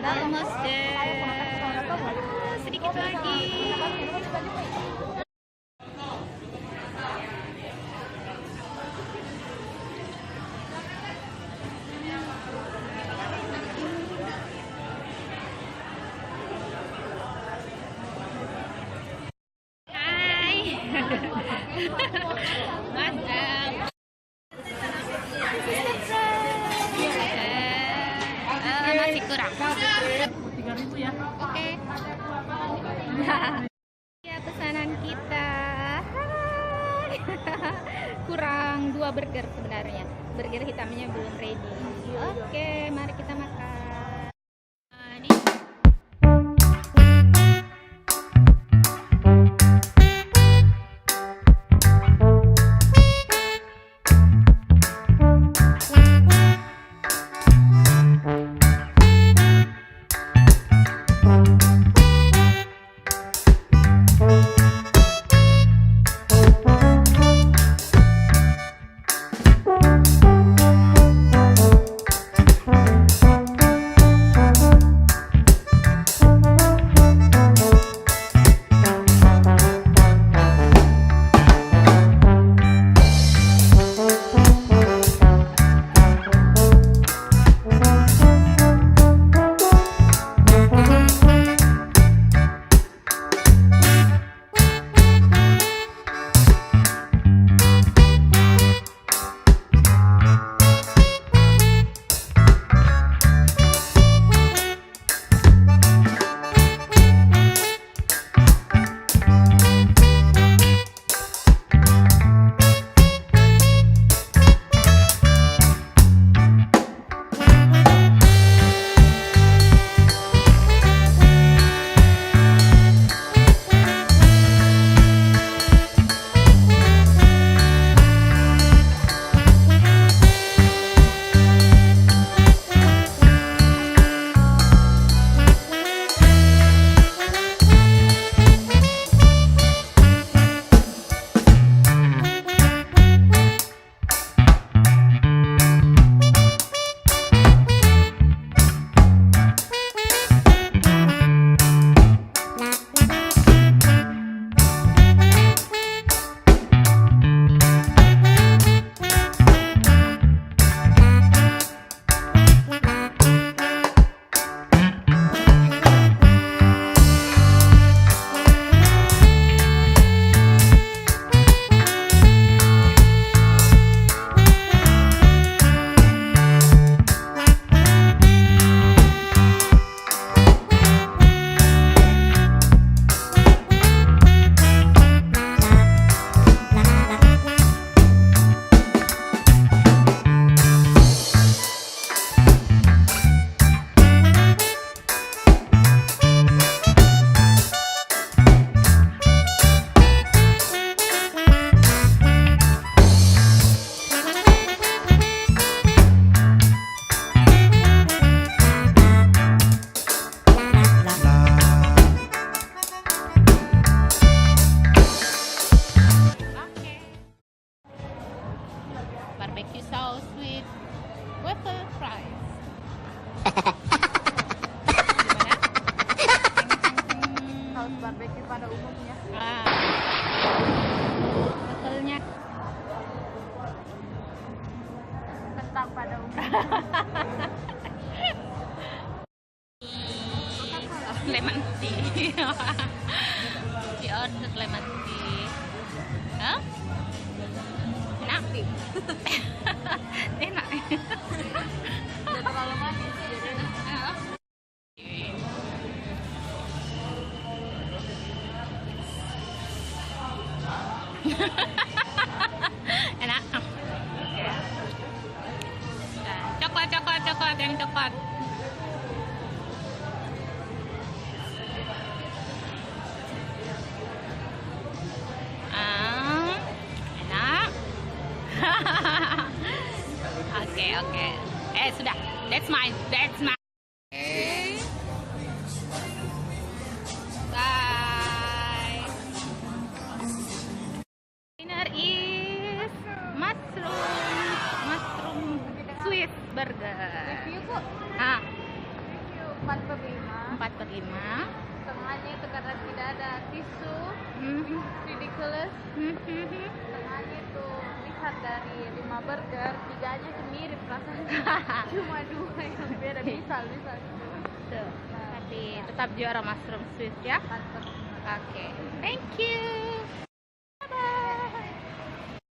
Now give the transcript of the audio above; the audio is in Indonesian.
Almost there. Sedikit lagi. Hai. Mantap. Masih kurang. 3.000 ya. Oke. Ya, pesanan kita. Hai. Kurang 2 burger sebenarnya. Burger hitamnya belum ready. Oke, mari kita makan. Ini barbecue sauce with waffle fries. Gimana? Saus barbeque pada umumnya. Waffle-nya Kentang pada umumnya. lemon tea. She ordered lemon tea. Hah? Enak? Enak. Tidak terlalu manis jadi Enak. Coklat yang coklat. Enak. Oke. Sudah. That's mine. Okay. Bye. Dinner is mushroom Swiss burger. review Bu. Ah, Review 4 tisu Mhm. ridiculous. Mhm. Tengahnya tuh lihat dari 5 burger, 3-nya tuh mirip rasanya. Cuma 2 yang beda. Misal Tuh, tapi tetap juara mushroom Swiss ya. mantap.